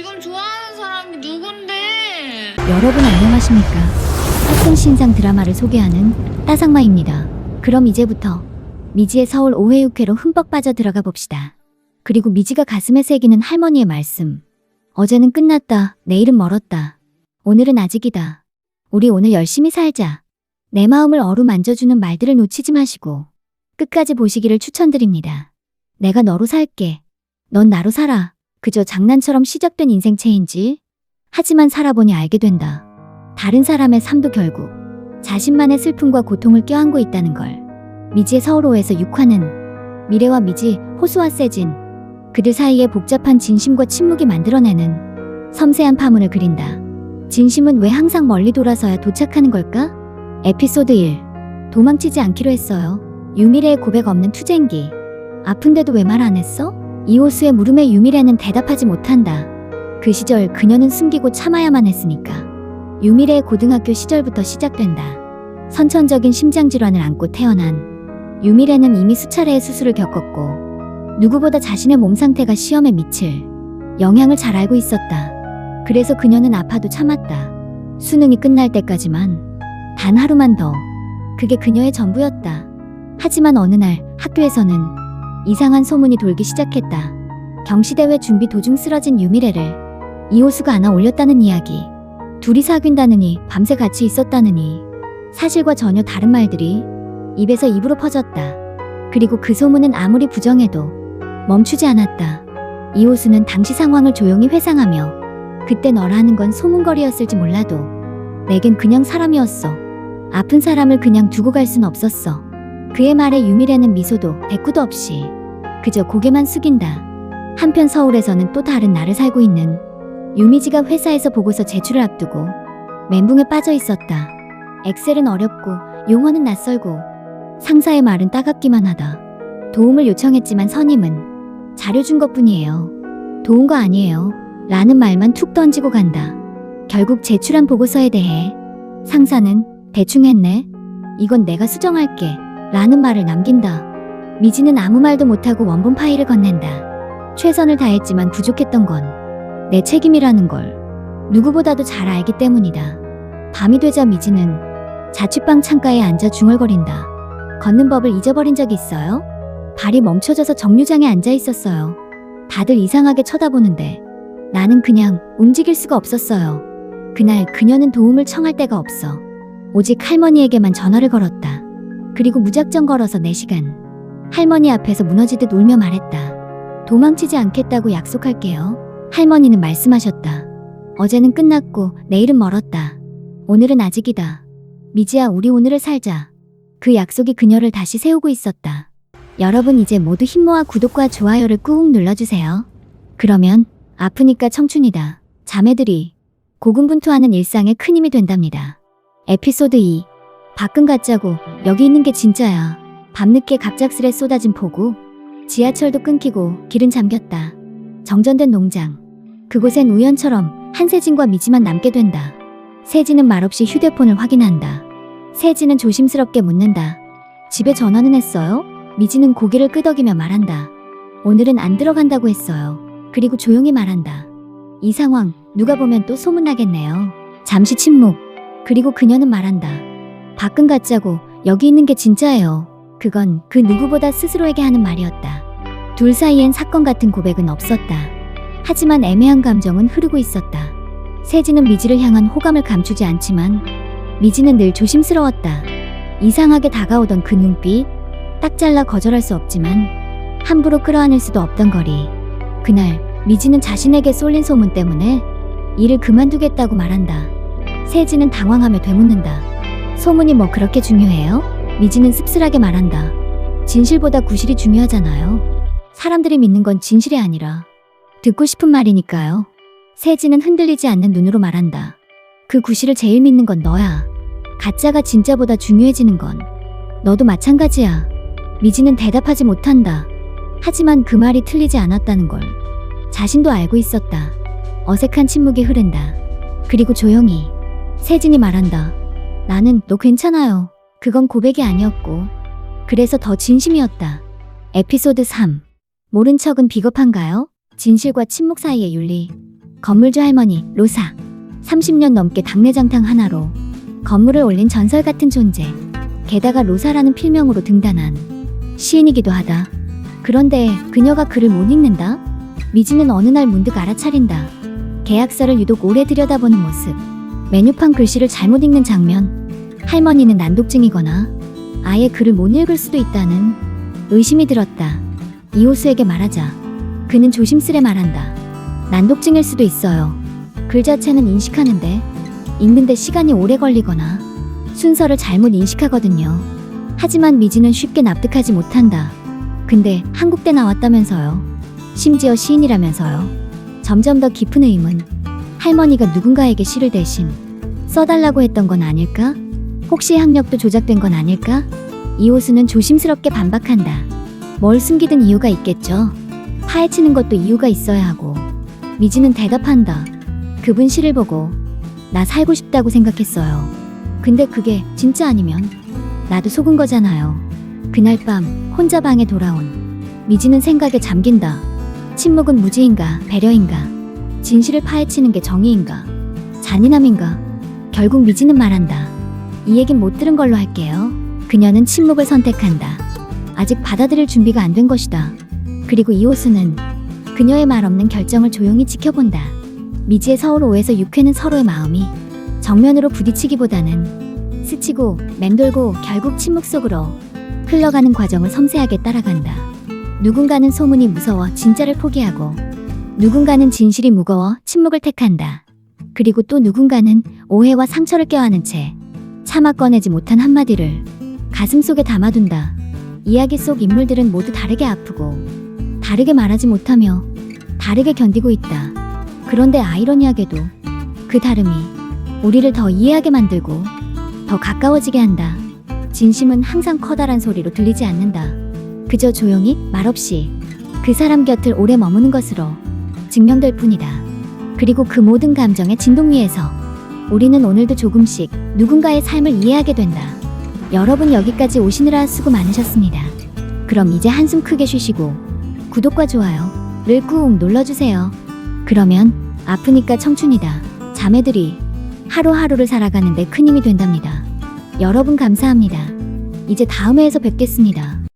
지금 좋아하는 사람이 누군데? 여러분 안녕하십니까? 학생 신상 드라마를 소개하는 따상마입니다. 그럼 이제부터 미지의 서울 5회 6회로 흠뻑 빠져 들어가 봅시다. 그리고 미지가 가슴에 새기는 할머니의 말씀. 어제는 끝났다. 내일은 멀었다. 오늘은 아직이다. 우리 오늘 열심히 살자. 내 마음을 어루만져주는 말들을 놓치지 마시고 끝까지 보시기를 추천드립니다. 내가 너로 살게. 넌 나로 살아. 그저 장난처럼 시작된 인생 체인지. 하지만 살아보니 알게 된다. 다른 사람의 삶도 결국 자신만의 슬픔과 고통을 껴안고 있다는 걸. 미지의 서울 5에서 6화는 미래와 미지, 호수와 세진, 그들 사이의 복잡한 진심과 침묵이 만들어내는 섬세한 파문을 그린다. 진심은 왜 항상 멀리 돌아서야 도착하는 걸까? 에피소드 1. 도망치지 않기로 했어요. 유미래의 고백 없는 투쟁기. 아픈데도 왜 말 안 했어? 이호수의 물음에 유미래는 대답하지 못한다. 그 시절 그녀는 숨기고 참아야만 했으니까. 유미래의 고등학교 시절부터 시작된다. 선천적인 심장질환을 안고 태어난 유미래는 이미 수차례의 수술을 겪었고 누구보다 자신의 몸 상태가 시험에 미칠 영향을 잘 알고 있었다. 그래서 그녀는 아파도 참았다. 수능이 끝날 때까지만. 단 하루만 더. 그게 그녀의 전부였다. 하지만 어느 날 학교에서는 이상한 소문이 돌기 시작했다. 경시대회 준비 도중 쓰러진 유미래를 이호수가 안아 올렸다는 이야기. 둘이 사귄다느니 밤새 같이 있었다느니 사실과 전혀 다른 말들이 입에서 입으로 퍼졌다. 그리고 그 소문은 아무리 부정해도 멈추지 않았다. 이호수는 당시 상황을 조용히 회상하며 그때 너라는 건 소문거리였을지 몰라도 내겐 그냥 사람이었어. 아픈 사람을 그냥 두고 갈 순 없었어. 그의 말에 유미래는 미소도 대꾸도 없이 그저 고개만 숙인다. 한편 서울에서는 또 다른 나를 살고 있는 유미지가 회사에서 보고서 제출을 앞두고 멘붕에 빠져 있었다. 엑셀은 어렵고 용어는 낯설고 상사의 말은 따갑기만 하다. 도움을 요청했지만 선임은 자료 준 것뿐이에요. 도운 거 아니에요. 라는 말만 툭 던지고 간다. 결국 제출한 보고서에 대해 상사는 대충 했네. 이건 내가 수정할게. 라는 말을 남긴다. 미지는 아무 말도 못하고 원본 파일을 건넨다. 최선을 다했지만 부족했던 건 내 책임이라는 걸 누구보다도 잘 알기 때문이다. 밤이 되자 미지는 자취방 창가에 앉아 중얼거린다. 걷는 법을 잊어버린 적이 있어요? 발이 멈춰져서 정류장에 앉아 있었어요. 다들 이상하게 쳐다보는데 나는 그냥 움직일 수가 없었어요. 그날 그녀는 도움을 청할 데가 없어. 오직 할머니에게만 전화를 걸었다. 그리고 무작정 걸어서 4시간 할머니 앞에서 무너지듯 울며 말했다. 도망치지 않겠다고 약속할게요. 할머니는 말씀하셨다. 어제는 끝났고 내일은 멀었다. 오늘은 아직이다. 미지야, 우리 오늘을 살자. 그 약속이 그녀를 다시 세우고 있었다. 여러분 이제 모두 힘모아 구독과 좋아요를 꾹 눌러주세요. 그러면 아프니까 청춘이다. 자매들이 고군분투하는 일상에 큰 힘이 된답니다. 에피소드 2. 밖은 가짜고 여기 있는 게 진짜야. 밤늦게 갑작스레 쏟아진 폭우. 지하철도 끊기고 길은 잠겼다. 정전된 농장. 그곳엔 우연처럼 한세진과 미지만 남게 된다. 세진은 말없이 휴대폰을 확인한다. 세진은 조심스럽게 묻는다. 집에 전화는 했어요? 미지는 고개를 끄덕이며 말한다. 오늘은 안 들어간다고 했어요. 그리고 조용히 말한다. 이 상황 누가 보면 또 소문나겠네요. 잠시 침묵. 그리고 그녀는 말한다. 밖은 가짜고 여기 있는 게 진짜예요. 그건 그 누구보다 스스로에게 하는 말이었다. 둘 사이엔 사건 같은 고백은 없었다. 하지만 애매한 감정은 흐르고 있었다. 세진은 미지를 향한 호감을 감추지 않지만 미지는 늘 조심스러웠다. 이상하게 다가오던 그 눈빛, 딱 잘라 거절할 수 없지만 함부로 끌어안을 수도 없던 거리. 그날 미지는 자신에게 쏠린 소문 때문에 일을 그만두겠다고 말한다. 세진은 당황하며 되묻는다. 소문이 뭐 그렇게 중요해요? 미지는 씁쓸하게 말한다. 진실보다 구실이 중요하잖아요. 사람들이 믿는 건 진실이 아니라 듣고 싶은 말이니까요. 세진은 흔들리지 않는 눈으로 말한다. 그 구실을 제일 믿는 건 너야. 가짜가 진짜보다 중요해지는 건 너도 마찬가지야. 미지는 대답하지 못한다. 하지만 그 말이 틀리지 않았다는 걸 자신도 알고 있었다. 어색한 침묵이 흐른다. 그리고 조용히 세진이 말한다. 나는 너 괜찮아요. 그건 고백이 아니었고 그래서 더 진심이었다. 에피소드 3. 모른 척은 비겁한가요? 진실과 침묵 사이의 윤리. 건물주 할머니 로사. 30년 넘게 당내장탕 하나로 건물을 올린 전설 같은 존재. 게다가 로사라는 필명으로 등단한 시인이기도 하다. 그런데 그녀가 글을 못 읽는다? 미지는 어느 날 문득 알아차린다. 계약서를 유독 오래 들여다보는 모습. 메뉴판 글씨를 잘못 읽는 장면. 할머니는 난독증이거나 아예 글을 못 읽을 수도 있다는 의심이 들었다. 이호수에게 말하자 그는 조심스레 말한다. 난독증일 수도 있어요. 글 자체는 인식하는데 읽는데 시간이 오래 걸리거나 순서를 잘못 인식하거든요. 하지만 미지는 쉽게 납득하지 못한다. 근데 한국대 나왔다면서요. 심지어 시인이라면서요. 점점 더 깊은 의문. 할머니가 누군가에게 시를 대신 써달라고 했던 건 아닐까? 혹시 학력도 조작된 건 아닐까? 이호수는 조심스럽게 반박한다. 뭘 숨기든 이유가 있겠죠. 파헤치는 것도 이유가 있어야 하고. 미지는 대답한다. 그분 시를 보고 나 살고 싶다고 생각했어요. 근데 그게 진짜 아니면 나도 속은 거잖아요. 그날 밤 혼자 방에 돌아온 미지는 생각에 잠긴다. 침묵은 무지인가 배려인가? 진실을 파헤치는 게 정의인가? 잔인함인가? 결국 미지는 말한다. 이 얘긴 못 들은 걸로 할게요. 그녀는 침묵을 선택한다. 아직 받아들일 준비가 안 된 것이다. 그리고 이호수는 그녀의 말 없는 결정을 조용히 지켜본다. 미지의 서울 5에서 6회는 서로의 마음이 정면으로 부딪히기보다는 스치고 맴돌고 결국 침묵 속으로 흘러가는 과정을 섬세하게 따라간다. 누군가는 소문이 무서워 진짜를 포기하고 누군가는 진실이 무거워 침묵을 택한다. 그리고 또 누군가는 오해와 상처를 껴안은 채 차마 꺼내지 못한 한마디를 가슴속에 담아둔다. 이야기 속 인물들은 모두 다르게 아프고 다르게 말하지 못하며 다르게 견디고 있다. 그런데 아이러니하게도 그 다름이 우리를 더 이해하게 만들고 더 가까워지게 한다. 진심은 항상 커다란 소리로 들리지 않는다. 그저 조용히 말없이 그 사람 곁을 오래 머무는 것으로 증명될 뿐이다. 그리고 그 모든 감정의 진동 위에서 우리는 오늘도 조금씩 누군가의 삶을 이해하게 된다. 여러분 여기까지 오시느라 수고 많으셨습니다. 그럼 이제 한숨 크게 쉬시고 구독과 좋아요를 꾹 눌러주세요. 그러면 아프니까 청춘이다. 자매들이 하루하루를 살아가는데 큰 힘이 된답니다. 여러분 감사합니다. 이제 다음 회에서 뵙겠습니다.